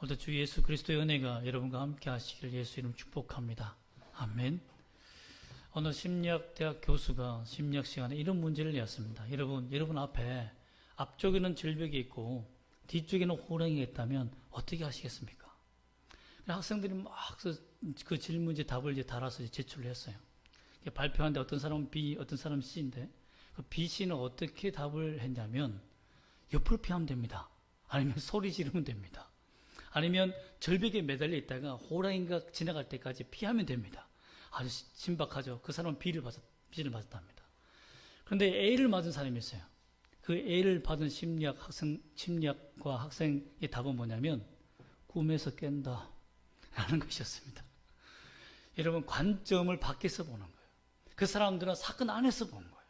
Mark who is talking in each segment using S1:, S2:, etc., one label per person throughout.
S1: 오늘도 주 예수 그리스도의 은혜가 여러분과 함께 하시길 예수 이름 축복합니다. 아멘. 오늘 심리학대학 교수가 심리학 시간에 이런 문제를 내었습니다. 여러분 앞에 앞쪽에는 절벽이 있고 뒤쪽에는 호랑이가 있다면 어떻게 하시겠습니까? 학생들이 막 그 질문지 답을 이제 달아서 제출을 했어요. 발표하는데 어떤 사람은 B, 어떤 사람은 C인데 그 B, C는 어떻게 답을 했냐면 옆으로 피하면 됩니다. 아니면 소리 지르면 됩니다. 아니면 절벽에 매달려 있다가 호랑이가 지나갈 때까지 피하면 됩니다. 아주 신박하죠. 그 사람은 B를 맞았답니다. 그런데 A를 맞은 사람이 있어요. 그 A를 받은 심리학과 학생의 답은 뭐냐면 꿈에서 깬다 라는 것이었습니다. 여러분, 관점을 밖에서 보는 거예요. 그 사람들은 사건 안에서 보는 거예요.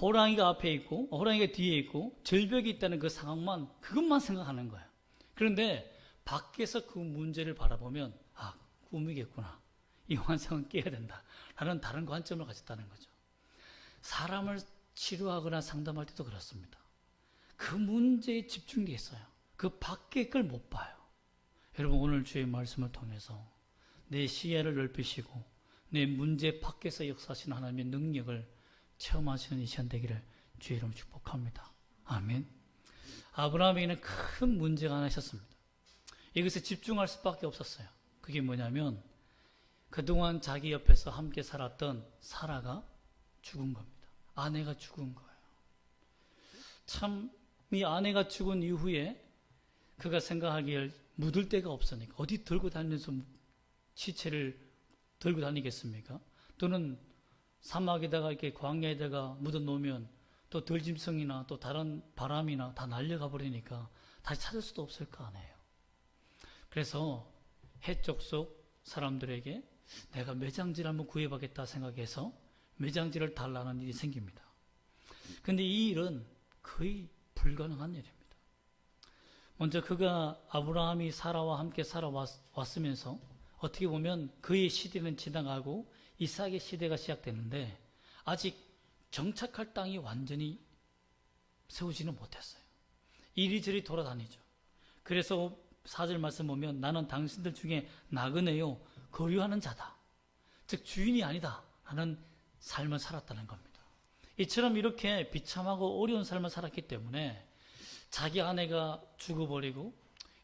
S1: 호랑이가 앞에 있고 호랑이가 뒤에 있고 절벽이 있다는 그 상황만, 그것만 생각하는 거예요. 그런데 밖에서 그 문제를 바라보면 꿈이겠구나, 이 환상은 깨야 된다 라는 다른 관점을 가졌다는 거죠. 사람을 치료하거나 상담할 때도 그렇습니다. 그 문제에 집중되어 있어요. 그 밖의 걸 못 봐요. 여러분, 오늘 주의 말씀을 통해서 내 시야를 넓히시고 내 문제 밖에서 역사하시는 하나님의 능력을 체험하시는 이 시간 되기를 주의 이름으로 축복합니다. 아멘. 아브라함에게는 큰 문제가 하나 있었습니다. 이것에 집중할 수밖에 없었어요. 그게 뭐냐면 그동안 자기 옆에서 함께 살았던 사라가 죽은 겁니다. 아내가 죽은 거예요. 참, 이 아내가 죽은 이후에 그가 생각하기에 묻을 데가 없으니까 어디 들고 다니면서 시체를 들고 다니겠습니까? 또는 사막에다가 이렇게 광야에다가 묻어 놓으면 또 들짐승이나 또 다른 바람이나 다 날려가 버리니까 다시 찾을 수도 없을 거 아니에요. 그래서 해쪽 속 사람들에게 내가 매장지를 한번 구해보겠다 생각해서 매장지를 달라는 일이 생깁니다. 근데 이 일은 거의 불가능한 일입니다. 먼저 그가 아브라함이 사라와 함께 살아왔으면서 어떻게 보면 그의 시대는 지나가고 이삭의 시대가 시작되는데 아직 정착할 땅이 완전히 세우지는 못했어요. 이리저리 돌아다니죠. 그래서 4절 말씀 보면 나는 당신들 중에 나그네요 거류하는 자다, 즉 주인이 아니다 라는 삶을 살았다는 겁니다. 이처럼 이렇게 비참하고 어려운 삶을 살았기 때문에 자기 아내가 죽어버리고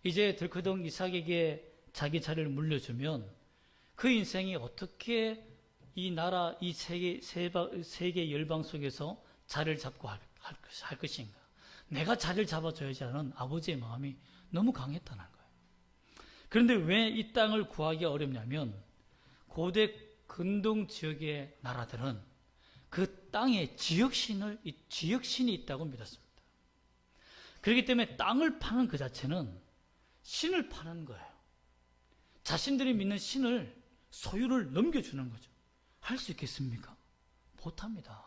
S1: 이제 덜커덩 이삭에게 자기 자리를 물려주면 그 인생이 어떻게 이 나라, 이 세계 열방 속에서 자리를 잡고 할 것인가. 내가 자리를 잡아줘야지 하는 아버지의 마음이 너무 강했다는 거예요. 그런데 왜 이 땅을 구하기가 어렵냐면 고대 근동 지역의 나라들은 그 땅에 지역신이 있다고 믿었습니다. 그렇기 때문에 땅을 파는 그 자체는 신을 파는 거예요. 자신들이 믿는 신을, 소유를 넘겨주는 거죠. 할 수 있겠습니까? 못합니다.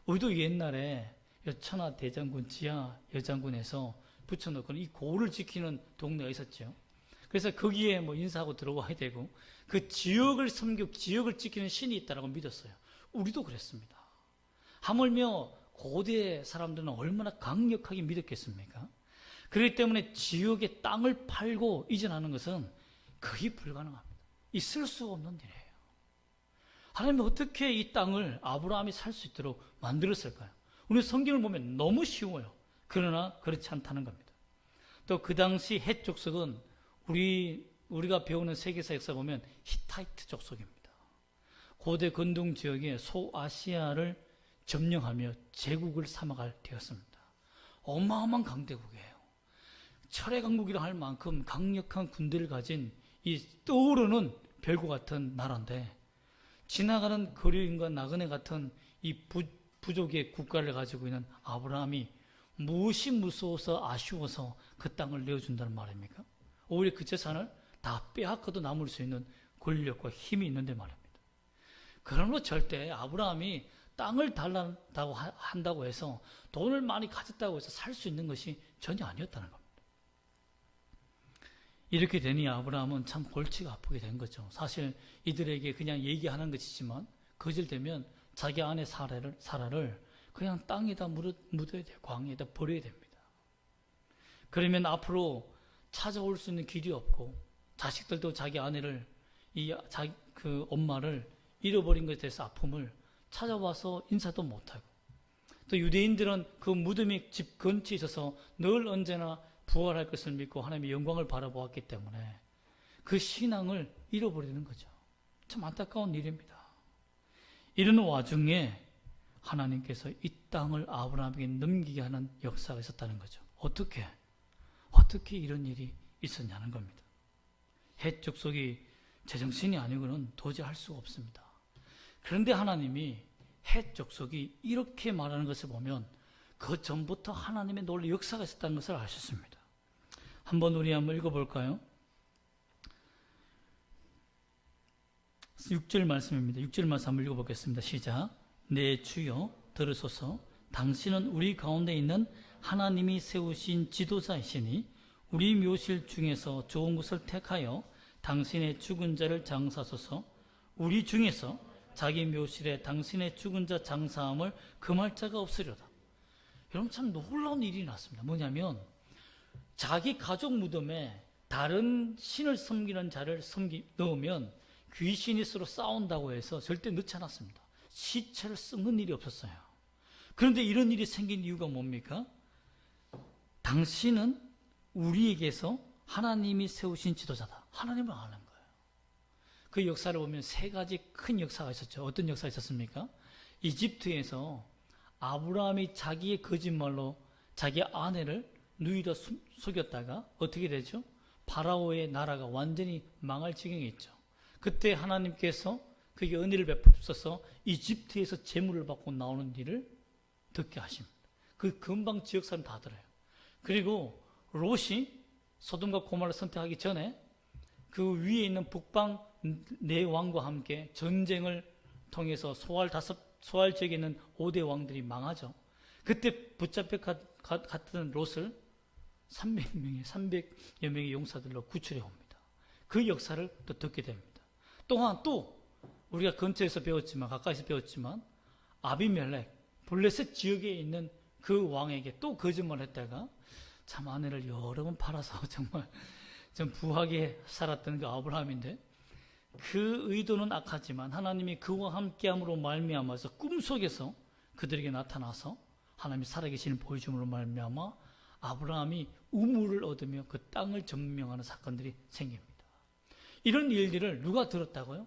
S1: 우리도 옛날에 천하 대장군 지하 여장군에서 붙여놓고 이 고를 지키는 동네가 있었죠. 그래서 거기에 인사하고 들어와야 되고 그 지역을 지역을 지키는 신이 있다고 믿었어요. 우리도 그랬습니다. 하물며 고대 사람들은 얼마나 강력하게 믿었겠습니까? 그렇기 때문에 지역의 땅을 팔고 이전하는 것은 거의 불가능합니다. 있을 수 없는 일이에요. 하나님은 어떻게 이 땅을 아브라함이 살 수 있도록 만들었을까요? 우리 성경을 보면 너무 쉬워요. 그러나 그렇지 않다는 겁니다. 또 그 당시 헷 족속은 우리가 배우는 세계사 역사 보면 히타이트 족속입니다. 고대 근동 지역의 소아시아를 점령하며 제국을 삼아갈 되었습니다. 어마어마한 강대국이에요. 철의 강국이라 할 만큼 강력한 군대를 가진 이 떠오르는 별과 같은 나라인데 지나가는 거류인과 나그네 같은 이 부족의 국가를 가지고 있는 아브라함이 무엇이 무서워서 아쉬워서 그 땅을 내어준다는 말입니까? 오히려 그 재산을 다 빼앗고도 남을 수 있는 권력과 힘이 있는데 말입니다. 그러므로 절대 아브라함이 땅을 달란다고 한다고 해서 돈을 많이 가졌다고 해서 살 수 있는 것이 전혀 아니었다는 겁니다. 이렇게 되니 아브라함은 참 골치가 아프게 된 거죠. 사실 이들에게 그냥 얘기하는 것이지만 거절되면 자기 아내 사라를 그냥 땅에다 묻어야 돼요. 광야에다 버려야 됩니다. 그러면 앞으로 찾아올 수 있는 길이 없고, 자식들도 자기 아내를, 그 엄마를 잃어버린 것에 대해서 아픔을 찾아와서 인사도 못하고, 또 유대인들은 그 무덤이 집 근처에 있어서 늘 언제나 부활할 것을 믿고 하나님의 영광을 바라보았기 때문에 그 신앙을 잃어버리는 거죠. 참 안타까운 일입니다. 이런 와중에 하나님께서 이 땅을 아브라함에게 넘기게 하는 역사가 있었다는 거죠. 어떻게 이런 일이 있었냐는 겁니다. 헷 족속이 제정신이 아니고는 도저히 할 수가 없습니다. 그런데 하나님이 헷 족속이 이렇게 말하는 것을 보면 그 전부터 하나님의 놀라운 역사가 있었다는 것을 알 수 있습니다. 한번 우리 한번 읽어볼까요? 6절 말씀입니다. 6절 말씀 한번 읽어보겠습니다. 시작. 내 주여 들으소서. 당신은 우리 가운데 있는 하나님이 세우신 지도자이시니 우리 묘실 중에서 좋은 것을 택하여 당신의 죽은 자를 장사하소서. 우리 중에서 자기 묘실에 당신의 죽은 자 장사함을 금할 자가 없으려다. 여러분 참 놀라운 일이 났습니다. 뭐냐면 자기 가족 무덤에 다른 신을 섬기는 자를 넣으면 귀신이 서로 싸운다고 해서 절대 넣지 않았습니다. 시체를 썩는 일이 없었어요. 그런데 이런 일이 생긴 이유가 뭡니까? 당신은 우리에게서 하나님이 세우신 지도자다. 하나님을 아는 거예요. 그 역사를 보면 세 가지 큰 역사가 있었죠. 어떤 역사가 있었습니까? 이집트에서 아브라함이 자기의 거짓말로 자기 아내를 누이다 속였다가 어떻게 되죠? 파라오의 나라가 완전히 망할 지경에 있죠. 그때 하나님께서 그에게 은혜를 베풀어서 이집트에서 재물을 받고 나오는 일을 듣게 하십니다. 그 금방 지역 사람 다 들어요. 그리고 롯이 소돔과 고모라를 선택하기 전에 그 위에 있는 북방 네 왕과 함께 전쟁을 통해서 소알 지역에 있는 5대 왕들이 망하죠. 그때 붙잡혀 갔던 롯을 300여 명의 용사들로 구출해 옵니다. 그 역사를 또 듣게 됩니다. 또한 또 우리가 근처에서 배웠지만 가까이서 배웠지만 아비멜렉 블레셋 지역에 있는 그 왕에게 또 거짓말을 했다가 참 아내를 여러 번 팔아서 정말 좀 부하게 살았던 그 아브라함인데 그 의도는 악하지만 하나님이 그와 함께함으로 말미암아서 꿈속에서 그들에게 나타나서 하나님이 살아계시는 보여줌으로 말미암아 아브라함이 우물을 얻으며 그 땅을 점명하는 사건들이 생깁니다. 이런 일들을 누가 들었다고요?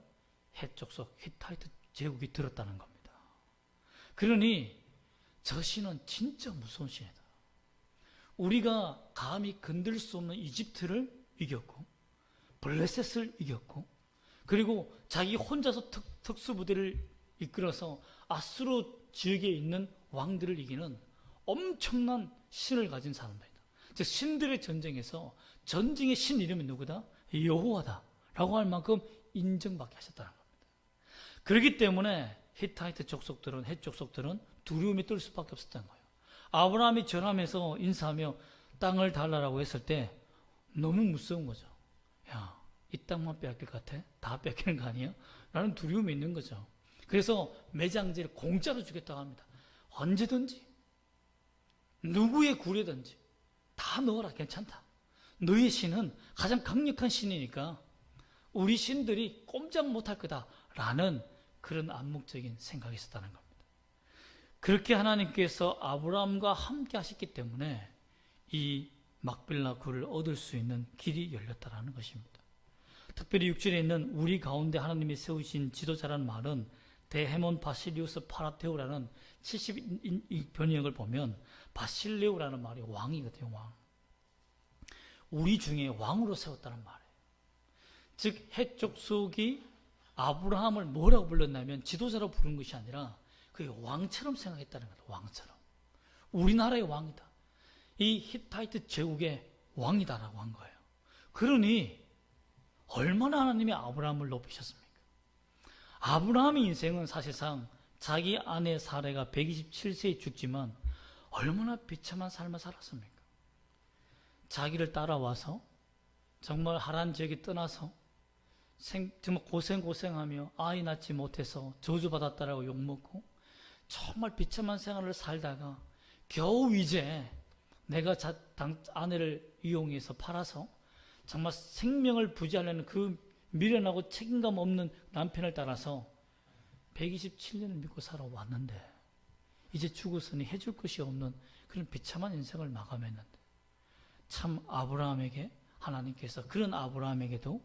S1: 헷 족속 히타이트 제국이 들었다는 겁니다. 그러니 저 신은 진짜 무서운 신이다. 우리가 감히 건들 수 없는 이집트를 이겼고 블레셋을 이겼고 그리고 자기 혼자서 특수부대를 이끌어서 아수르 지역에 있는 왕들을 이기는 엄청난 신을 가진 사람입니다. 즉 신들의 전쟁에서 전쟁의 신 이름이 누구다? 여호와다 라고 할 만큼 인정받게 하셨다는 겁니다. 그렇기 때문에 히타이트 족속들은 헷 족속들은 두려움에 떨 수밖에 없었던 거예요. 아브라함이 전함에서 인사하며 땅을 달라라고 했을 때 너무 무서운 거죠. 야, 이 땅만 뺏길 것 같아? 다 뺏기는 거 아니에요? 라는 두려움이 있는 거죠. 그래서 매장지를 공짜로 주겠다고 합니다. 언제든지 누구의 구례든지 다 넣어라. 괜찮다. 너의 신은 가장 강력한 신이니까 우리 신들이 꼼짝 못할 거다라는 그런 암묵적인 생각이 있었다는 겁니다. 그렇게 하나님께서 아브라함과 함께 하셨기 때문에 이 막빌라 굴을 얻을 수 있는 길이 열렸다는 것입니다. 특별히 6절에 있는 우리 가운데 하나님이 세우신 지도자라는 말은 데헤몬 바실리우스 파라테우라는 70 번역을 보면 바실레우라는 말이 왕이거든요. 왕. 우리 중에 왕으로 세웠다는 말이에요. 즉 헷 족속이 아브라함을 뭐라고 불렀냐면 지도자로 부른 것이 아니라 그게 왕처럼 생각했다는 거예요. 왕처럼. 우리나라의 왕이다. 이 히타이트 제국의 왕이다라고 한 거예요. 그러니 얼마나 하나님이 아브라함을 높이셨습니까? 아브라함의 인생은 사실상 자기 아내 사레가 127세에 죽지만 얼마나 비참한 삶을 살았습니까? 자기를 따라와서 정말 하란 지역에 떠나서 정말 고생하며 아이 낳지 못해서 저주받았다라고 욕먹고 정말 비참한 생활을 살다가 겨우 이제 내가 아내를 이용해서 팔아서 정말 생명을 부지하려는 그 미련하고 책임감 없는 남편을 따라서 127년을 믿고 살아왔는데 이제 죽어서니 해줄 것이 없는 그런 비참한 인생을 마감했는데, 참 아브라함에게 하나님께서 그런 아브라함에게도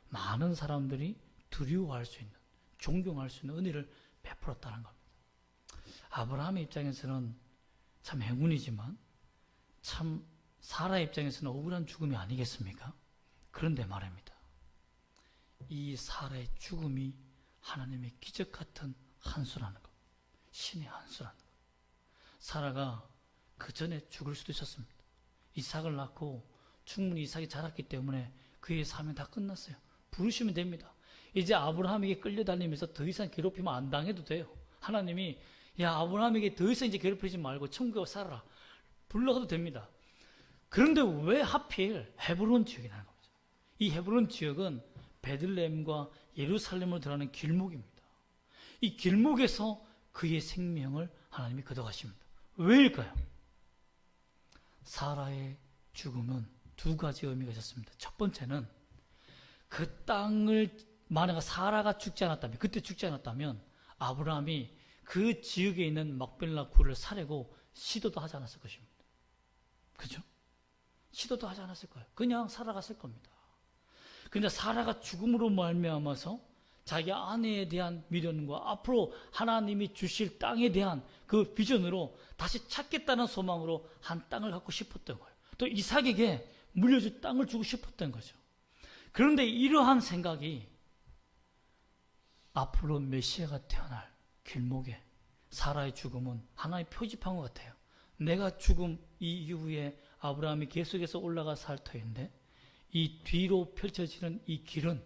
S1: 많은 사람들이 두려워할 수 있는, 존경할 수 있는 은혜를 베풀었다는 겁니다. 아브라함의 입장에서는 참 행운이지만 참 사라의 입장에서는 억울한 죽음이 아니겠습니까? 그런데 말입니다, 이 사라의 죽음이 하나님의 기적 같은 한 수라는 것, 신의 한 수라는 것. 사라가 그 전에 죽을 수도 있었습니다. 이삭을 낳고 충분히 이삭이 자랐기 때문에 그의 사명 다 끝났어요. 부르시면 됩니다. 이제 아브라함에게 끌려다니면서 더 이상 괴롭히면 안 당해도 돼요. 하나님이 야, 아브라함에게 더 이상 이제 괴롭히지 말고 천국에 살아라, 불러가도 됩니다. 그런데 왜 하필 헤브론 지역이 나는 거죠? 이 헤브론 지역은 베들레헴과 예루살렘으로 들어가는 길목입니다. 이 길목에서 그의 생명을 하나님이 걷어가십니다. 왜일까요? 사라의 죽음은 두 가지 의미가 있었습니다. 첫 번째는 그 땅을 만약 사라가 죽지 않았다면, 그때 죽지 않았다면 아브라함이 그 지역에 있는 막벨라 굴을 사려고 시도도 하지 않았을 것입니다. 그죠? 시도도 하지 않았을 거예요. 그냥 살아갔을 겁니다. 그런데 사라가 죽음으로 말미암아서 자기 아내에 대한 미련과 앞으로 하나님이 주실 땅에 대한 그 비전으로 다시 찾겠다는 소망으로 한 땅을 갖고 싶었던 거예요. 또 이삭에게 물려줄 땅을 주고 싶었던 거죠. 그런데 이러한 생각이 앞으로 메시아가 태어날 길목에 사라의 죽음은 하나의 표지판 것 같아요. 내가 죽음 이후에 아브라함이 계속해서 올라가 살 터인데 이 뒤로 펼쳐지는 이 길은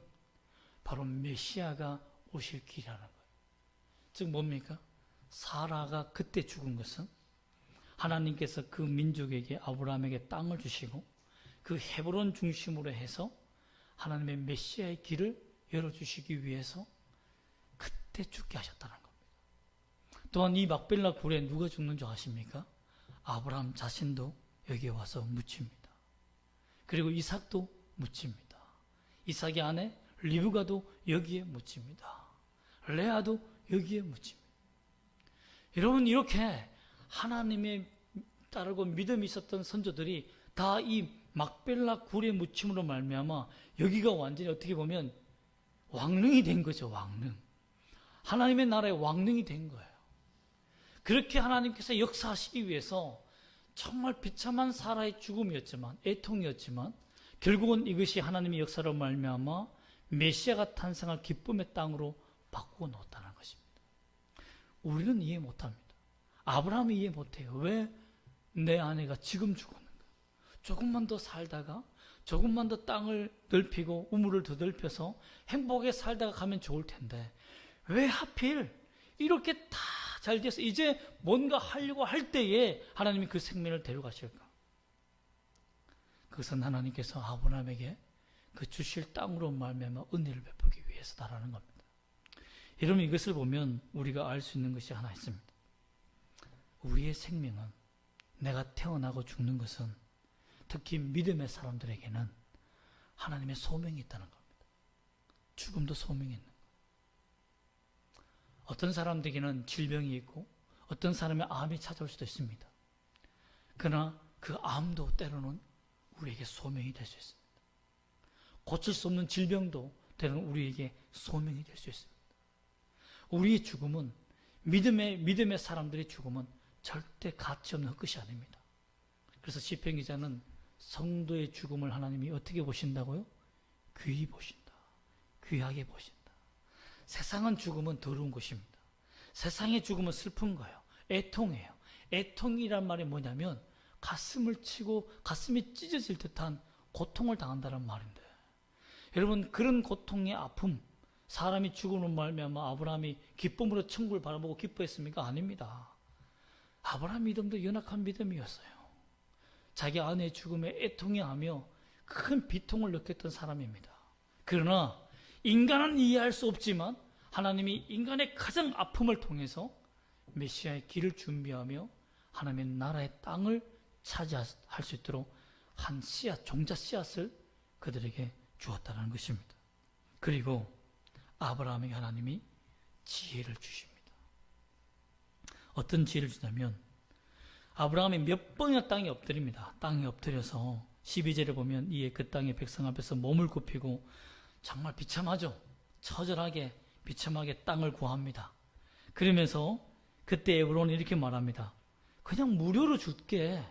S1: 바로 메시아가 오실 길이라는 거예요. 즉 뭡니까? 사라가 그때 죽은 것은 하나님께서 그 민족에게, 아브라함에게 땅을 주시고 그 헤브론 중심으로 해서 하나님의 메시아의 길을 열어주시기 위해서 그때 죽게 하셨다는 겁니다. 또한 이 막벨라 굴에 누가 죽는 줄 아십니까? 아브라함 자신도 여기에 와서 묻힙니다. 그리고 이삭도 묻힙니다. 이삭의 아내 리브가도 여기에 묻힙니다. 레아도 여기에 묻힙니다. 여러분, 이렇게 하나님의 따르고 믿음이 있었던 선조들이 다 이 막벨라 굴의 묻힘으로 말미암아 여기가 완전히 어떻게 보면 왕릉이 된 거죠. 왕릉. 하나님의 나라의 왕릉이 된 거예요. 그렇게 하나님께서 역사하시기 위해서 정말 비참한 사라의 죽음이었지만, 애통이었지만 결국은 이것이 하나님의 역사로 말미암아 메시아가 탄생할 기쁨의 땅으로 바꾸어 놓았다는 것입니다. 우리는 이해 못합니다. 아브라함이 이해 못해요. 왜 내 아내가 지금 죽었는가? 조금만 더 살다가 조금만 더 땅을 넓히고 우물을 더 넓혀서 행복하게 살다가 가면 좋을 텐데 왜 하필 이렇게 다 잘 돼서 이제 뭔가 하려고 할 때에 하나님이 그 생명을 데려가실까? 그것은 하나님께서 아브라함에게 그 주실 땅으로 말미암아 은혜를 베푸기 위해서다라는 겁니다. 여러분, 이것을 보면 우리가 알 수 있는 것이 하나 있습니다. 우리의 생명은, 내가 태어나고 죽는 것은 특히 믿음의 사람들에게는 하나님의 소명이 있다는 겁니다. 죽음도 소명이 있는 거예요. 어떤 사람들에게는 질병이 있고 어떤 사람의 암이 찾아올 수도 있습니다. 그러나 그 암도 때로는 우리에게 소명이 될 수 있습니다. 고칠 수 없는 질병도 때로는 우리에게 소명이 될 수 있습니다. 우리의 죽음은, 믿음의 사람들의 죽음은 절대 가치 없는 헛것이 아닙니다. 그래서 시편 기자는 성도의 죽음을 하나님이 어떻게 보신다고요? 귀히 보신다. 귀하게 보신다. 세상은 죽음은 더러운 것입니다. 세상의 죽음은 슬픈 거예요. 애통이에요. 애통이란 말이 뭐냐면 가슴을 치고 가슴이 찢어질 듯한 고통을 당한다는 말인데, 여러분, 그런 고통의 아픔, 사람이 죽음으로 말미암아 아브라함이 기쁨으로 천국을 바라보고 기뻐했습니까? 아닙니다. 아브라함 믿음도 연약한 믿음이었어요. 자기 아내의 죽음에 애통해하며 큰 비통을 느꼈던 사람입니다. 그러나 인간은 이해할 수 없지만 하나님이 인간의 가장 아픔을 통해서 메시아의 길을 준비하며 하나님의 나라의 땅을 차지할 수 있도록 한 씨앗, 종자 씨앗을 그들에게 주었다는 것입니다. 그리고 아브라함에게 하나님이 지혜를 주십니다. 어떤 지혜를 주냐면 아브라함이 몇 번이나 땅에 엎드립니다. 땅에 엎드려서 12절에 보면 이에 그 땅의 백성 앞에서 몸을 굽히고 정말 비참하죠. 처절하게 비참하게 땅을 구합니다. 그러면서 그때 에브론이 이렇게 말합니다. 그냥 무료로 줄게.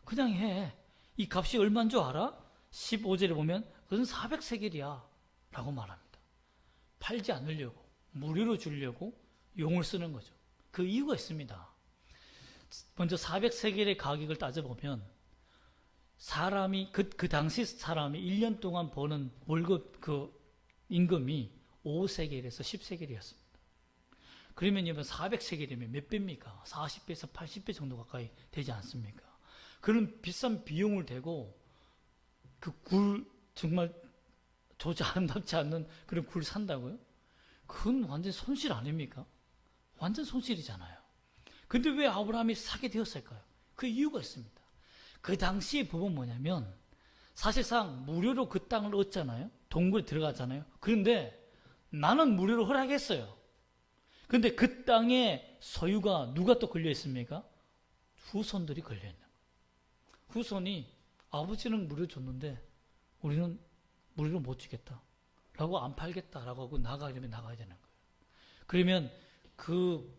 S1: 그냥 해. 이 값이 얼마인 줄 알아? 15절에 보면 그건 400세겔이야 라고 말합니다. 팔지 않으려고 무료로 주려고 용을 쓰는 거죠. 그 이유가 있습니다. 먼저 400세겔의 가격을 따져보면 사람이 그 당시 사람이 1년 동안 버는 월급 그 임금이 5세겔에서 10세겔이었습니다. 그러면 400세겔이면 몇 배입니까? 40배에서 80배 정도 가까이 되지 않습니까? 그런 비싼 비용을 대고 그 굴 정말 조지 아름답지 않는 그런 굴 산다고요? 그건 완전 손실 아닙니까? 완전 손실이잖아요. 근데 왜 아브라함이 사게 되었을까요? 그 이유가 있습니다. 그 당시의 법은 뭐냐면 사실상 무료로 그 땅을 얻잖아요. 동굴에 들어가잖아요. 그런데 나는 무료로 허락했어요. 근데 그 땅의 소유가 누가 또 걸려 있습니까? 후손들이 걸려 있는 거예요. 후손이 아버지는 무료 줬는데 우리는 무료로 못 주겠다 라고 안 팔겠다라고 하고 나가려면 나가야 되는 거예요. 그러면 그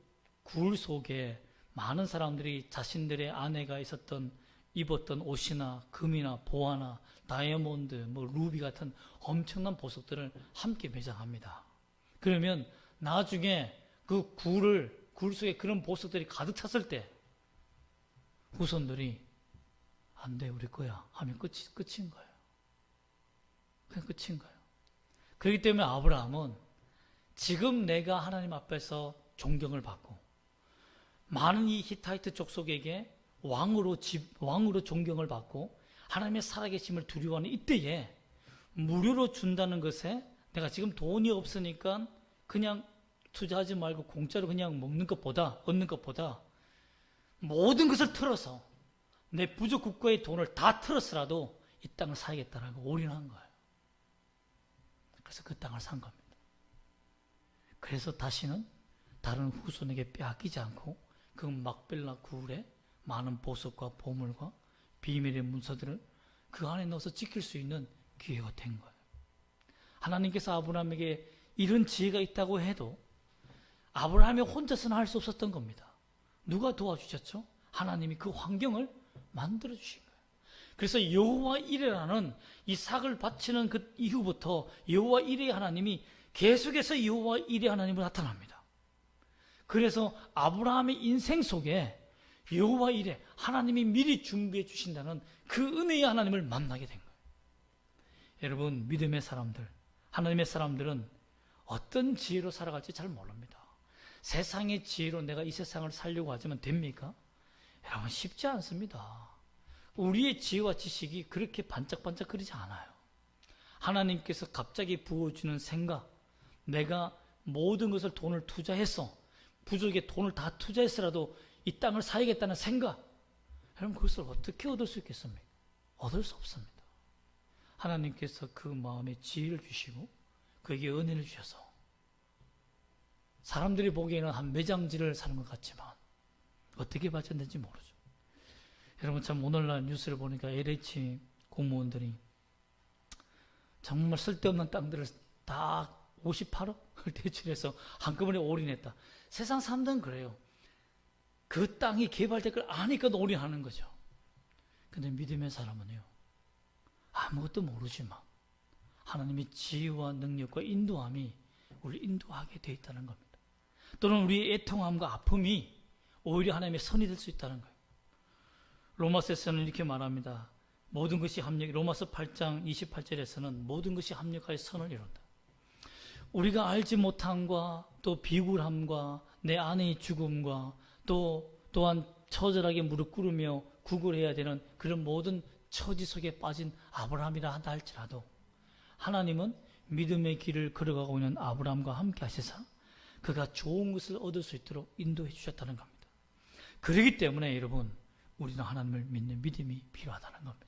S1: 굴 속에 많은 사람들이 자신들의 아내가 입었던 옷이나 금이나 보화나 다이아몬드, 루비 같은 엄청난 보석들을 함께 매장합니다. 그러면 나중에 그 굴 속에 그런 보석들이 가득 찼을 때 후손들이 안 돼, 우리 거야 하면 끝인 거예요. 그냥 끝인 거예요. 그렇기 때문에 아브라함은 지금 내가 하나님 앞에서 존경을 받고 많은 이 히타이트 족속에게 왕으로 존경을 받고 하나님의 살아계심을 두려워하는 이때에 무료로 준다는 것에 내가 지금 돈이 없으니까 그냥 투자하지 말고 공짜로 그냥 얻는 것보다 모든 것을 털어서 내 부족 국가의 돈을 다 털었으라도 이 땅을 사야겠다라고 올인한 거예요. 그래서 그 땅을 산 겁니다. 그래서 다시는 다른 후손에게 빼앗기지 않고 그 막벨라 굴에 많은 보석과 보물과 비밀의 문서들을 그 안에 넣어서 지킬 수 있는 기회가 된 거예요. 하나님께서 아브라함에게 이런 지혜가 있다고 해도 아브라함이 혼자서는 할 수 없었던 겁니다. 누가 도와주셨죠? 하나님이 그 환경을 만들어 주신 거예요. 그래서 여호와 이레라는 이삭을 바치는 그 이후부터 여호와 이레 하나님이 계속해서 여호와 이레 하나님으로 나타납니다. 그래서 아브라함의 인생 속에 여호와 이레 하나님이 미리 준비해 주신다는 그 은혜의 하나님을 만나게 된 거예요. 여러분, 믿음의 사람들, 하나님의 사람들은 어떤 지혜로 살아갈지 잘 모릅니다. 세상의 지혜로 내가 이 세상을 살려고 하지만 됩니까? 여러분, 쉽지 않습니다. 우리의 지혜와 지식이 그렇게 반짝반짝거리지 않아요. 하나님께서 갑자기 부어주는 생각, 내가 모든 것을 돈을 투자해서 부족에 돈을 다 투자했으라도 이 땅을 사야겠다는 생각, 여러분 그것을 어떻게 얻을 수 있겠습니까? 얻을 수 없습니다. 하나님께서 그 마음에 지혜를 주시고 그에게 은혜를 주셔서 사람들이 보기에는 한 매장지를 사는 것 같지만 어떻게 발전된지 모르죠. 여러분, 참 오늘날 뉴스를 보니까 LH 공무원들이 정말 쓸데없는 땅들을 다 58억을 대출해서 한꺼번에 올인했다. 세상 사람들은 그래요. 그 땅이 개발될 걸 아니까 올인하는 거죠. 근데 믿음의 사람은요, 아무것도 모르지만 하나님의 지혜와 능력과 인도함이 우리를 인도하게 되어 있다는 겁니다. 또는 우리의 애통함과 아픔이 오히려 하나님의 선이 될 수 있다는 거예요. 로마서에서는 이렇게 말합니다. 모든 것이 로마서 8장 28절에서는 모든 것이 합력하여 선을 이룬다. 우리가 알지 못함과 또 비굴함과 내 아내의 죽음과 또한 처절하게 무릎 꿇으며 구걸해야 되는 그런 모든 처지 속에 빠진 아브라함이라 한다 할지라도 하나님은 믿음의 길을 걸어가고 있는 아브라함과 함께 하시사 그가 좋은 것을 얻을 수 있도록 인도해 주셨다는 겁니다. 그렇기 때문에 여러분, 우리는 하나님을 믿는 믿음이 필요하다는 겁니다.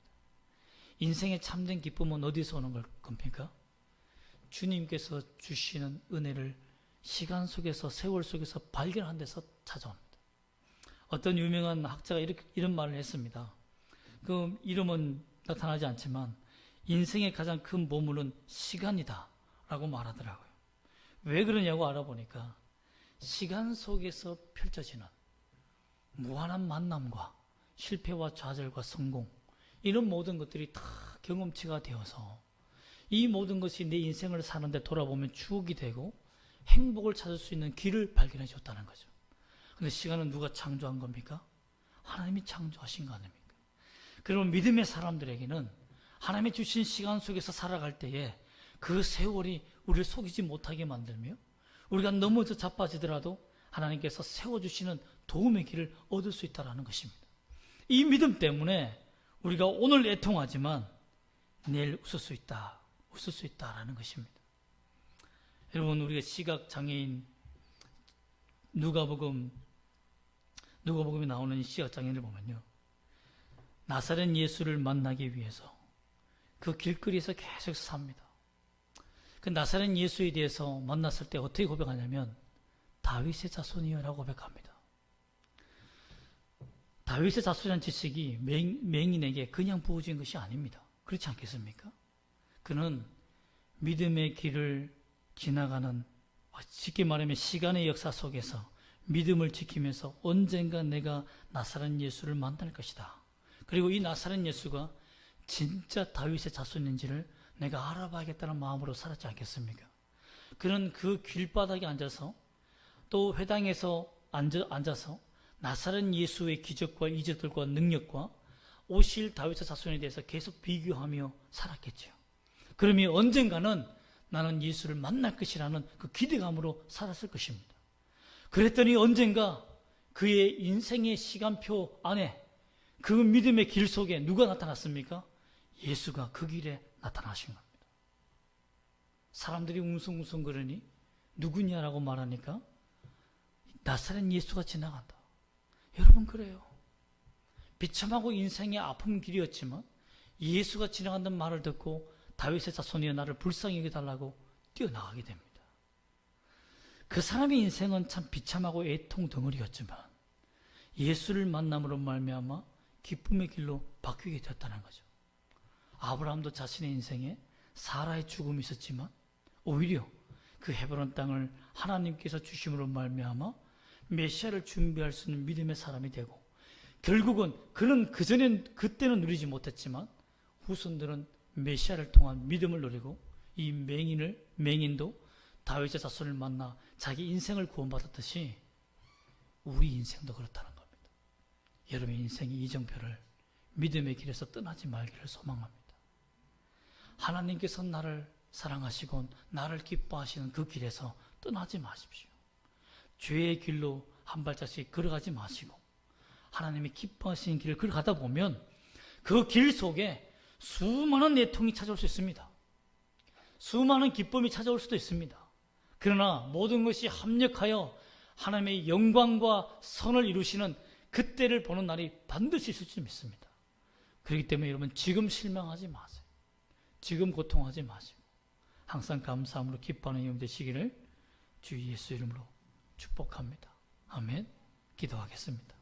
S1: 인생의 참된 기쁨은 어디서 오는 겁니까? 주님께서 주시는 은혜를 시간 속에서, 세월 속에서 발견한 데서 찾아옵니다. 어떤 유명한 학자가 이런 말을 했습니다. 그 이름은 나타나지 않지만 인생의 가장 큰 보물은 시간이다 라고 말하더라고요. 왜 그러냐고 알아보니까 시간 속에서 펼쳐지는 무한한 만남과 실패와 좌절과 성공, 이런 모든 것들이 다 경험치가 되어서 이 모든 것이 내 인생을 사는데 돌아보면 추억이 되고 행복을 찾을 수 있는 길을 발견해 줬다는 거죠. 근데 시간은 누가 창조한 겁니까? 하나님이 창조하신 거 아닙니까? 그러면 믿음의 사람들에게는 하나님이 주신 시간 속에서 살아갈 때에 그 세월이 우리를 속이지 못하게 만들며 우리가 넘어져 자빠지더라도 하나님께서 세워주시는 도움의 길을 얻을 수 있다는 것입니다. 이 믿음 때문에 우리가 오늘 애통하지만 내일 웃을 수 있다, 웃을 수 있다라는 것입니다. 여러분, 우리가 시각장애인 누가복음에 나오는 시각장애인을 보면요, 나사렛 예수를 만나기 위해서 그 길거리에서 계속 삽니다. 그 나사렛 예수에 대해서 만났을 때 어떻게 고백하냐면 다윗의 자손이여 라고 고백합니다. 다윗의 자손이라는 지식이 맹인에게 그냥 부어진 것이 아닙니다. 그렇지 않겠습니까? 그는 믿음의 길을 지나가는, 쉽게 말하면 시간의 역사 속에서 믿음을 지키면서 언젠가 내가 나사렛 예수를 만날 것이다. 그리고 이 나사렛 예수가 진짜 다윗의 자손인지를 내가 알아봐야겠다는 마음으로 살았지 않겠습니까? 그는 그 길바닥에 앉아서 또 회당에서 앉아서 나사렛 예수의 기적과 이적들과 능력과 오실 다윗의 자손에 대해서 계속 비교하며 살았겠죠. 그러면 언젠가는 나는 예수를 만날 것이라는 그 기대감으로 살았을 것입니다. 그랬더니 언젠가 그의 인생의 시간표 안에 그 믿음의 길 속에 누가 나타났습니까? 예수가 그 길에 나타나신 겁니다. 사람들이 웅성웅성 그러니 누구냐라고 말하니까 나사렛 예수가 지나간다. 여러분, 그래요. 비참하고 인생의 아픈 길이었지만 예수가 지나간다는 말을 듣고 다윗의 자손이여 나를 불쌍히 여겨달라고 뛰어나가게 됩니다. 그 사람의 인생은 참 비참하고 애통 덩어리였지만 예수를 만남으로 말미암아 기쁨의 길로 바뀌게 되었다는 거죠. 아브라함도 자신의 인생에 사라의 죽음이 있었지만 오히려 그 헤브론 땅을 하나님께서 주심으로 말미암아 메시아를 준비할 수 있는 믿음의 사람이 되고, 결국은 그는 그때는 누리지 못했지만 후손들은 메시아를 통한 믿음을 누리고 이 맹인도 다윗의 자손을 만나 자기 인생을 구원받았듯이 우리 인생도 그렇다는 겁니다. 여러분의 인생의 이정표를 믿음의 길에서 떠나지 말기를 소망합니다. 하나님께서 나를 사랑하시고 나를 기뻐하시는 그 길에서 떠나지 마십시오. 죄의 길로 한 발짝씩 걸어가지 마시고 하나님이 기뻐하시는 길을 걸어가다 보면 그 길 속에 수많은 애통이 찾아올 수 있습니다. 수많은 기쁨이 찾아올 수도 있습니다. 그러나 모든 것이 합력하여 하나님의 영광과 선을 이루시는 그때를 보는 날이 반드시 있을 줄 믿습니다. 그렇기 때문에 여러분, 지금 실망하지 마세요. 지금 고통하지 마시고 항상 감사함으로 기뻐하는 여러분 되시기를 주 예수 이름으로 축복합니다. 아멘. 기도하겠습니다.